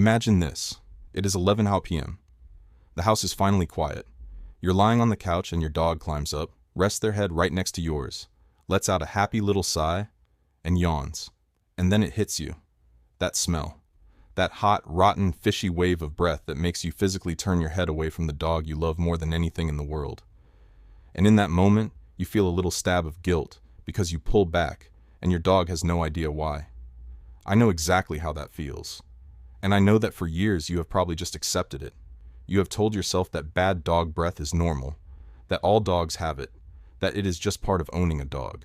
Imagine this. It is 11 p.m. The house is finally quiet. You're lying on the couch and your dog climbs up, rests their head right next to yours, lets out a happy little sigh, and yawns. And then it hits you. That smell. That hot, rotten, fishy wave of breath that makes you physically turn your head away from the dog you love more than anything in the world. And in that moment, you feel a little stab of guilt because you pull back and your dog has no idea why. I know exactly how that feels. And I know that for years you have probably just accepted it. You have told yourself that bad dog breath is normal, that all dogs have it, that it is just part of owning a dog.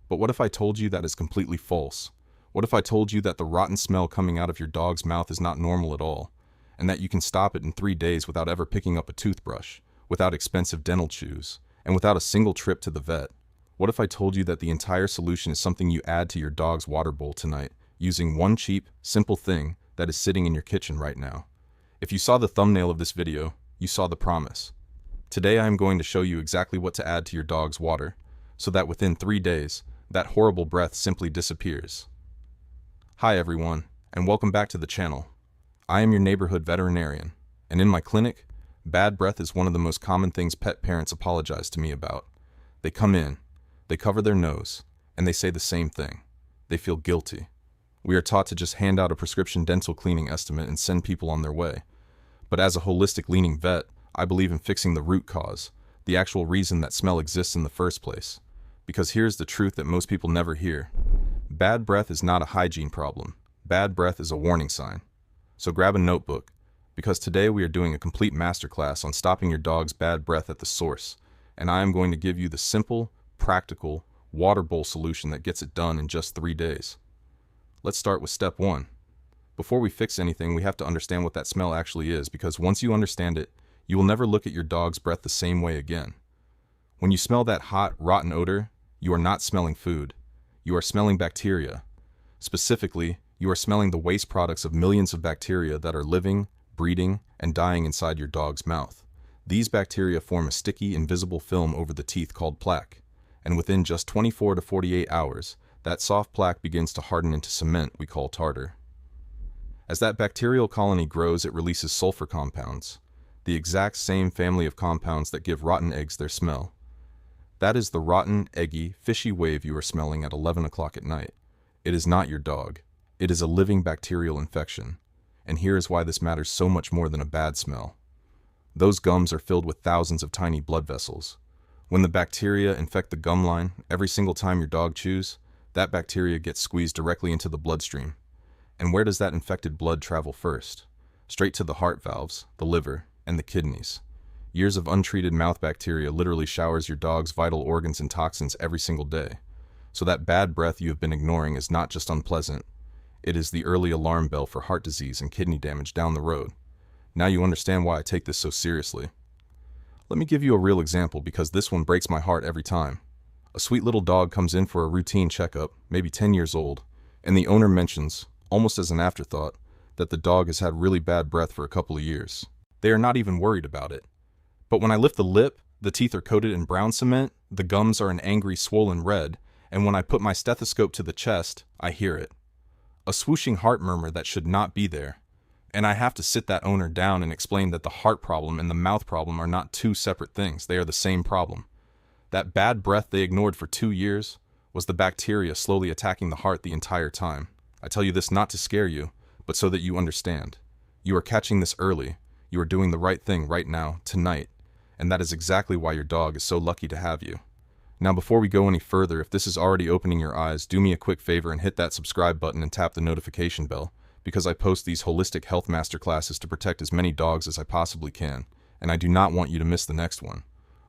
But what if I told you that is completely false? What if I told you that the rotten smell coming out of your dog's mouth is not normal at all, and that you can stop it in 3 days without ever picking up a toothbrush, without expensive dental chews, and without a single trip to the vet? What if I told you that the entire solution is something you add to your dog's water bowl tonight, using one cheap, simple thing that is sitting in your kitchen right now? If you saw the thumbnail of this video, you saw the promise. Today I am going to show you exactly what to add to your dog's water, so that within 3 days, that horrible breath simply disappears. Hi everyone, and welcome back to the channel. I am your neighborhood veterinarian, and in my clinic, bad breath is one of the most common things pet parents apologize to me about. They come in, they cover their nose, and they say the same thing. They feel guilty. We are taught to just hand out a prescription dental cleaning estimate and send people on their way. But as a holistic leaning vet, I believe in fixing the root cause, the actual reason that smell exists in the first place. Because here's the truth that most people never hear. Bad breath is not a hygiene problem. Bad breath is a warning sign. So grab a notebook, because today we are doing a complete masterclass on stopping your dog's bad breath at the source, and I am going to give you the simple, practical, water bowl solution that gets it done in just 3 days. Let's start with step 1. Before we fix anything, we have to understand what that smell actually is, because once you understand it, you will never look at your dog's breath the same way again. When you smell that hot, rotten odor, you are not smelling food. You are smelling bacteria. Specifically, you are smelling the waste products of millions of bacteria that are living, breeding, and dying inside your dog's mouth. These bacteria form a sticky, invisible film over the teeth called plaque, and within just 24 to 48 hours, that soft plaque begins to harden into cement we call tartar. As that bacterial colony grows, it releases sulfur compounds, the exact same family of compounds that give rotten eggs their smell. That is the rotten, eggy, fishy wave you are smelling at 11 o'clock at night. It is not your dog. It is a living bacterial infection. And here is why this matters so much more than a bad smell. Those gums are filled with thousands of tiny blood vessels. When the bacteria infect the gum line, every single time your dog chews, that bacteria gets squeezed directly into the bloodstream. And where does that infected blood travel first? Straight to the heart valves, the liver, and the kidneys. Years of untreated mouth bacteria literally showers your dog's vital organs and toxins every single day. So that bad breath you have been ignoring is not just unpleasant. It is the early alarm bell for heart disease and kidney damage down the road. Now you understand why I take this so seriously. Let me give you a real example, because this one breaks my heart every time. A sweet little dog comes in for a routine checkup, maybe 10 years old, and the owner mentions, almost as an afterthought, that the dog has had really bad breath for a couple of years. They are not even worried about it. But when I lift the lip, the teeth are coated in brown cement, the gums are an angry swollen red, and when I put my stethoscope to the chest, I hear it. A swooshing heart murmur that should not be there. And I have to sit that owner down and explain that the heart problem and the mouth problem are not two separate things, they are the same problem. That bad breath they ignored for 2 years was the bacteria slowly attacking the heart the entire time. I tell you this not to scare you, but so that you understand. You are catching this early. You are doing the right thing right now, tonight. And that is exactly why your dog is so lucky to have you. Now before we go any further, if this is already opening your eyes, do me a quick favor and hit that subscribe button and tap the notification bell, because I post these holistic health masterclasses to protect as many dogs as I possibly can, and I do not want you to miss the next one.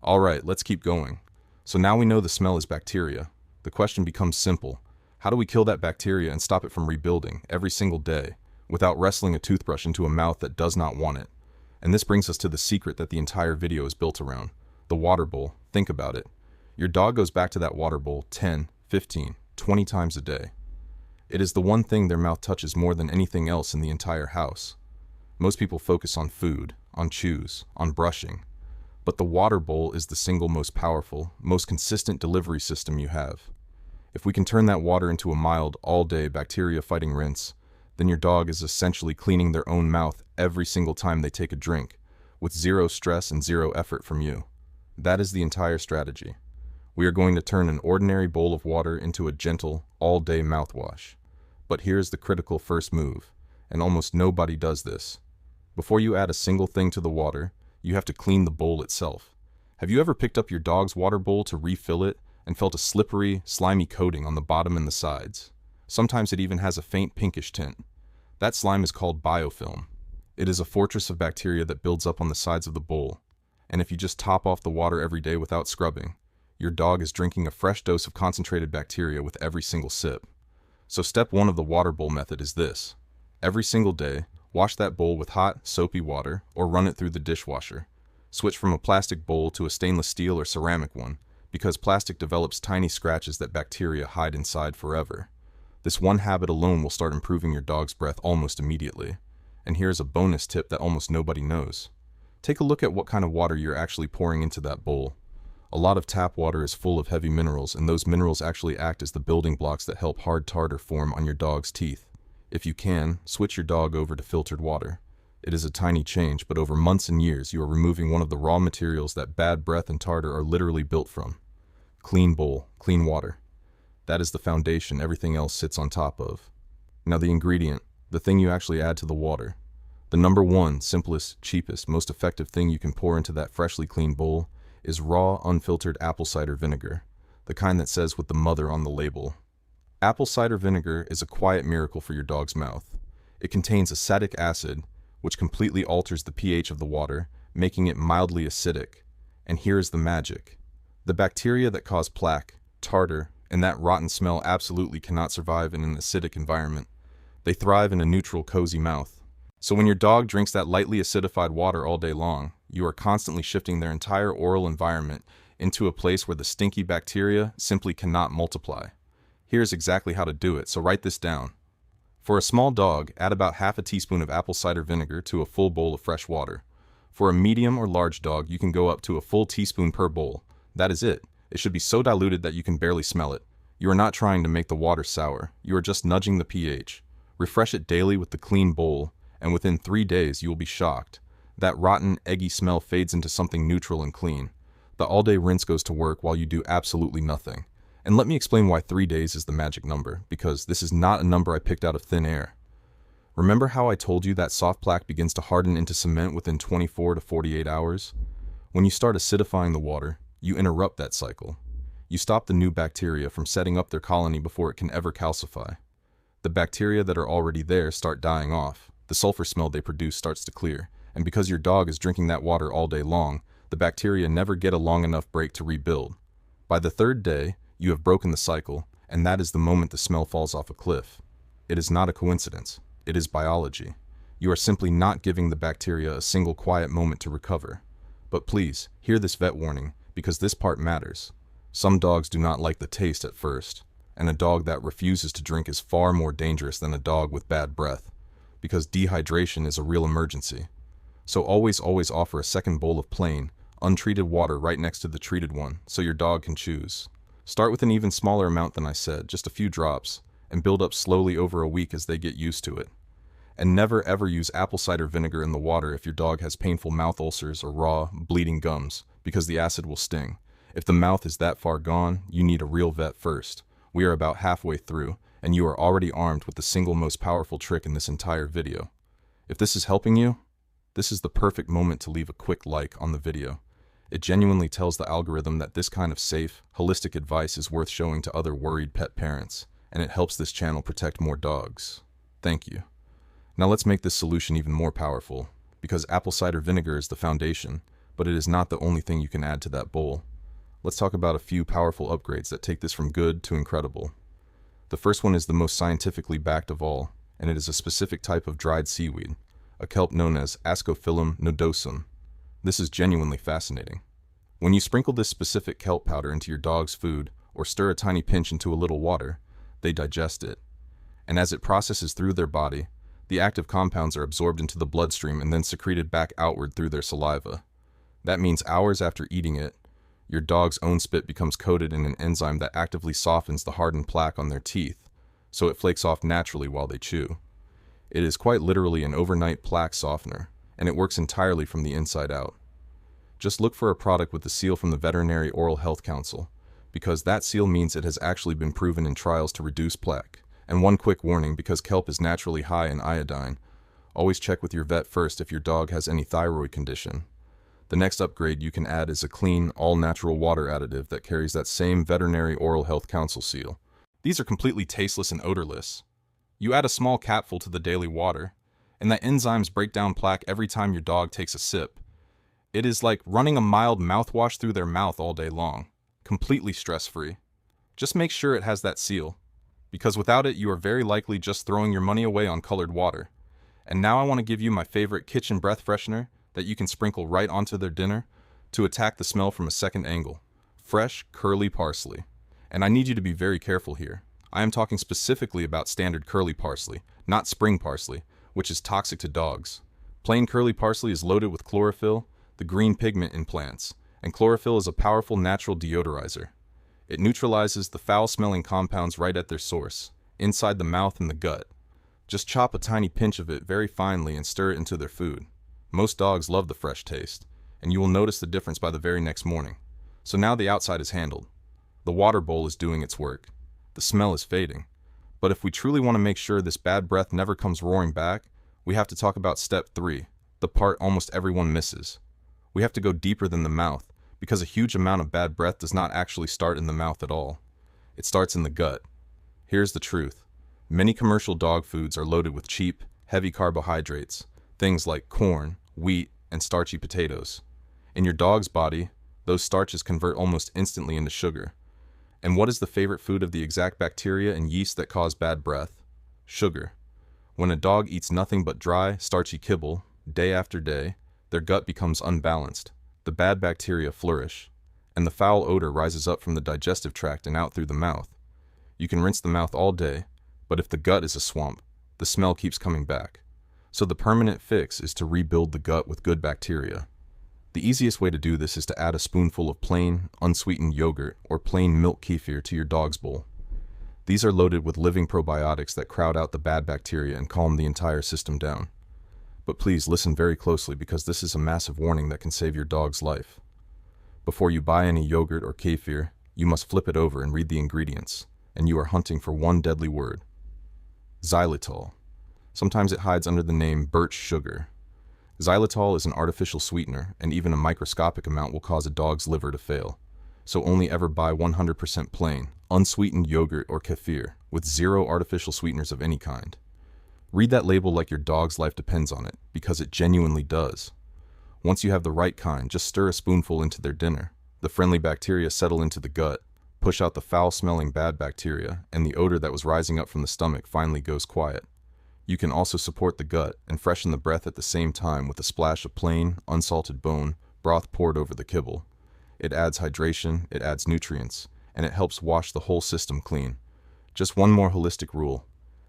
Alright, let's keep going. So now we know the smell is bacteria. The question becomes simple. How do we kill that bacteria and stop it from rebuilding every single day without wrestling a toothbrush into a mouth that does not want it? And this brings us to the secret that the entire video is built around. The water bowl. Think about it. Your dog goes back to that water bowl 10, 15, 20 times a day. It is the one thing their mouth touches more than anything else in the entire house. Most people focus on food, on chews, on brushing. But the water bowl is the single most powerful, most consistent delivery system you have. If we can turn that water into a mild, all-day, bacteria-fighting rinse, then your dog is essentially cleaning their own mouth every single time they take a drink, with zero stress and zero effort from you. That is the entire strategy. We are going to turn an ordinary bowl of water into a gentle, all-day mouthwash. But here's the critical first move, and almost nobody does this. Before you add a single thing to the water, you have to clean the bowl itself. Have you ever picked up your dog's water bowl to refill it and felt a slippery, slimy coating on the bottom and the sides? Sometimes it even has a faint pinkish tint. That slime is called biofilm. It is a fortress of bacteria that builds up on the sides of the bowl. And if you just top off the water every day without scrubbing, your dog is drinking a fresh dose of concentrated bacteria with every single sip. So step 1 of the water bowl method is this. Every single day, wash that bowl with hot, soapy water or run it through the dishwasher. Switch from a plastic bowl to a stainless steel or ceramic one, because plastic develops tiny scratches that bacteria hide inside forever. This one habit alone will start improving your dog's breath almost immediately. And here's a bonus tip that almost nobody knows. Take a look at what kind of water you're actually pouring into that bowl. A lot of tap water is full of heavy minerals, and those minerals actually act as the building blocks that help hard tartar form on your dog's teeth. If you can, switch your dog over to filtered water. It is a tiny change, but over months and years, you are removing one of the raw materials that bad breath and tartar are literally built from. Clean bowl, clean water. That is the foundation everything else sits on top of. Now the ingredient, the thing you actually add to the water. The number 1, simplest, cheapest, most effective thing you can pour into that freshly cleaned bowl is raw, unfiltered apple cider vinegar, the kind that says with the mother on the label. Apple cider vinegar is a quiet miracle for your dog's mouth. It contains acetic acid, which completely alters the pH of the water, making it mildly acidic. And here is the magic. The bacteria that cause plaque, tartar, and that rotten smell absolutely cannot survive in an acidic environment. They thrive in a neutral, cozy mouth. So when your dog drinks that lightly acidified water all day long, you are constantly shifting their entire oral environment into a place where the stinky bacteria simply cannot multiply. Here's exactly how to do it, so write this down. For a small dog, add about half a teaspoon of apple cider vinegar to a full bowl of fresh water. For a medium or large dog, you can go up to a full teaspoon per bowl. That is it. It should be so diluted that you can barely smell it. You are not trying to make the water sour. You are just nudging the pH. Refresh it daily with the clean bowl, and within 3 days you will be shocked. That rotten, eggy smell fades into something neutral and clean. The all-day rinse goes to work while you do absolutely nothing. And let me explain why 3 days is the magic number, because this is not a number I picked out of thin air. Remember how I told you that soft plaque begins to harden into cement within 24 to 48 hours? When you start acidifying the water, you interrupt that cycle. You stop the new bacteria from setting up their colony before it can ever calcify. The bacteria that are already there start dying off. The sulfur smell they produce starts to clear, and because your dog is drinking that water all day long, the bacteria never get a long enough break to rebuild. By the 3rd day, you have broken the cycle, and that is the moment the smell falls off a cliff. It is not a coincidence. It is biology. You are simply not giving the bacteria a single quiet moment to recover. But please, hear this vet warning, because this part matters. Some dogs do not like the taste at first, and a dog that refuses to drink is far more dangerous than a dog with bad breath, because dehydration is a real emergency. So always offer a second bowl of plain, untreated water right next to the treated one, so your dog can choose. Start with an even smaller amount than I said, just a few drops, and build up slowly over a week as they get used to it. And never ever use apple cider vinegar in the water if your dog has painful mouth ulcers or raw, bleeding gums, because the acid will sting. If the mouth is that far gone, you need a real vet first. We are about halfway through, and you are already armed with the single most powerful trick in this entire video. If this is helping you, this is the perfect moment to leave a quick like on the video. It genuinely tells the algorithm that this kind of safe, holistic advice is worth showing to other worried pet parents, and it helps this channel protect more dogs. Thank you. Now let's make this solution even more powerful, because apple cider vinegar is the foundation, but it is not the only thing you can add to that bowl. Let's talk about a few powerful upgrades that take this from good to incredible. The first one is the most scientifically backed of all, and it is a specific type of dried seaweed, a kelp known as Ascophyllum nodosum. This is genuinely fascinating. When you sprinkle this specific kelp powder into your dog's food, or stir a tiny pinch into a little water, they digest it. And as it processes through their body, the active compounds are absorbed into the bloodstream and then secreted back outward through their saliva. That means hours after eating it, your dog's own spit becomes coated in an enzyme that actively softens the hardened plaque on their teeth, so it flakes off naturally while they chew. It is quite literally an overnight plaque softener, and it works entirely from the inside out. Just look for a product with the seal from the Veterinary Oral Health Council, because that seal means it has actually been proven in trials to reduce plaque. And one quick warning, because kelp is naturally high in iodine, always check with your vet first if your dog has any thyroid condition. The next upgrade you can add is a clean, all-natural water additive that carries that same Veterinary Oral Health Council seal. These are completely tasteless and odorless. You add a small capful to the daily water, and the enzymes break down plaque every time your dog takes a sip. It is like running a mild mouthwash through their mouth all day long, completely stress-free. Just make sure it has that seal, because without it you are very likely just throwing your money away on colored water. And now I want to give you my favorite kitchen breath freshener that you can sprinkle right onto their dinner to attack the smell from a second angle. Fresh, curly parsley. And I need you to be very careful here. I am talking specifically about standard curly parsley, not spring parsley, which is toxic to dogs. Plain curly parsley is loaded with chlorophyll, the green pigment in plants, and chlorophyll is a powerful natural deodorizer. It neutralizes the foul-smelling compounds right at their source, inside the mouth and the gut. Just chop a tiny pinch of it very finely and stir it into their food. Most dogs love the fresh taste, and you will notice the difference by the very next morning. So now the outside is handled. The water bowl is doing its work. The smell is fading. But if we truly want to make sure this bad breath never comes roaring back, we have to talk about step 3, the part almost everyone misses. We have to go deeper than the mouth, because a huge amount of bad breath does not actually start in the mouth at all. It starts in the gut. Here's the truth. Many commercial dog foods are loaded with cheap, heavy carbohydrates, things like corn, wheat, and starchy potatoes. In your dog's body, those starches convert almost instantly into sugar. And what is the favorite food of the exact bacteria and yeast that cause bad breath? Sugar. When a dog eats nothing but dry, starchy kibble, day after day, their gut becomes unbalanced. The bad bacteria flourish, and the foul odor rises up from the digestive tract and out through the mouth. You can rinse the mouth all day, but if the gut is a swamp, the smell keeps coming back. So the permanent fix is to rebuild the gut with good bacteria. The easiest way to do this is to add a spoonful of plain, unsweetened yogurt or plain milk kefir to your dog's bowl. These are loaded with living probiotics that crowd out the bad bacteria and calm the entire system down. But please listen very closely, because this is a massive warning that can save your dog's life. Before you buy any yogurt or kefir, you must flip it over and read the ingredients, and you are hunting for one deadly word: xylitol. Sometimes it hides under the name birch sugar. Xylitol is an artificial sweetener, and even a microscopic amount will cause a dog's liver to fail. So only ever buy 100% plain, unsweetened yogurt or kefir, with zero artificial sweeteners of any kind. Read that label like your dog's life depends on it, because it genuinely does. Once you have the right kind, just stir a spoonful into their dinner. The friendly bacteria settle into the gut, push out the foul-smelling bad bacteria, and the odor that was rising up from the stomach finally goes quiet. You can also support the gut and freshen the breath at the same time with a splash of plain, unsalted bone broth poured over the kibble. It adds hydration, it adds nutrients, and it helps wash the whole system clean. Just one more holistic rule: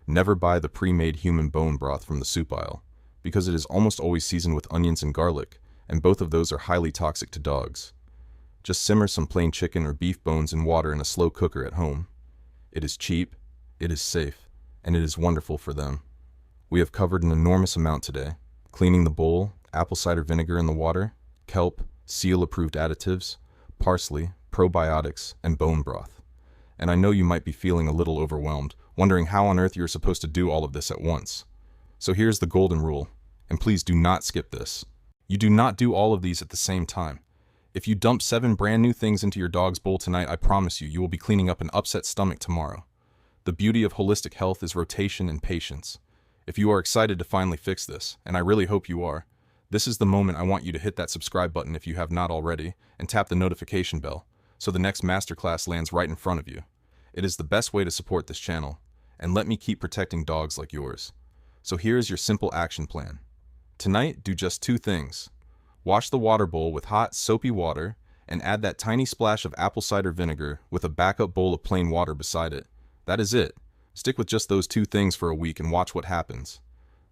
never buy the pre-made human bone broth from the soup aisle, because it is almost always seasoned with onions and garlic, and both of those are highly toxic to dogs. Just simmer some plain chicken or beef bones in water in a slow cooker at home. It is cheap, it is safe, and it is wonderful for them. We have covered an enormous amount today: cleaning the bowl, apple cider vinegar in the water, kelp, seal-approved additives, parsley, probiotics, and bone broth. And I know you might be feeling a little overwhelmed, wondering how on earth you're supposed to do all of this at once. So here's the golden rule, and please do not skip this. You do not do all of these at the same time. If you dump 7 brand new things into your dog's bowl tonight, I promise you will be cleaning up an upset stomach tomorrow. The beauty of holistic health is rotation and patience. If you are excited to finally fix this, and I really hope you are, this is the moment I want you to hit that subscribe button if you have not already, and tap the notification bell, so the next masterclass lands right in front of you. It is the best way to support this channel, and let me keep protecting dogs like yours. So here is your simple action plan. Tonight, do just 2 things. Wash the water bowl with hot, soapy water, and add that tiny splash of apple cider vinegar with a backup bowl of plain water beside it. That is it. Stick with just those 2 things for a week and watch what happens.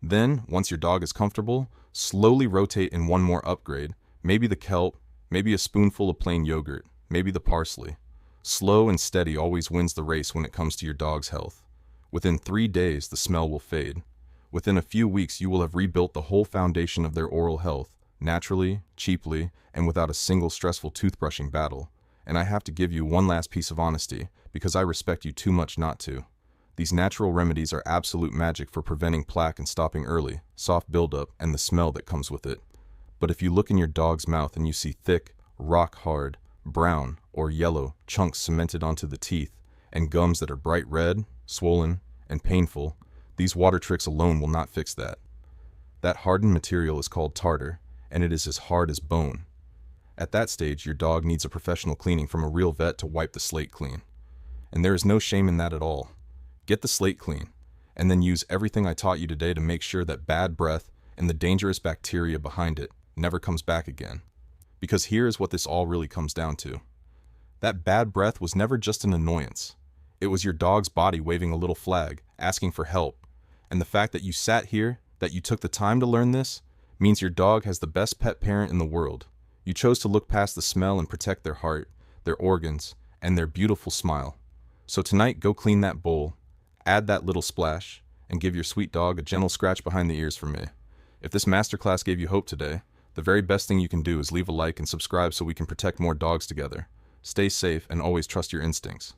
Then, once your dog is comfortable, slowly rotate in one more upgrade, maybe the kelp, maybe a spoonful of plain yogurt, maybe the parsley. Slow and steady always wins the race when it comes to your dog's health. Within 3 days, the smell will fade. Within a few weeks, you will have rebuilt the whole foundation of their oral health, naturally, cheaply, and without a single stressful toothbrushing battle. And I have to give you one last piece of honesty, because I respect you too much not to. These natural remedies are absolute magic for preventing plaque and stopping early, soft buildup, and the smell that comes with it. But if you look in your dog's mouth and you see thick, rock-hard, brown, or yellow chunks cemented onto the teeth, and gums that are bright red, swollen, and painful, these water tricks alone will not fix that. That hardened material is called tartar, and it is as hard as bone. At that stage, your dog needs a professional cleaning from a real vet to wipe the slate clean. And there is no shame in that at all. Get the slate clean, and then use everything I taught you today to make sure that bad breath and the dangerous bacteria behind it never comes back again. Because here is what this all really comes down to. That bad breath was never just an annoyance. It was your dog's body waving a little flag, asking for help. And the fact that you sat here, that you took the time to learn this, means your dog has the best pet parent in the world. You chose to look past the smell and protect their heart, their organs, and their beautiful smile. So tonight, go clean that bowl, add that little splash, and give your sweet dog a gentle scratch behind the ears from me. If this masterclass gave you hope today, the very best thing you can do is leave a like and subscribe so we can protect more dogs together. Stay safe and always trust your instincts.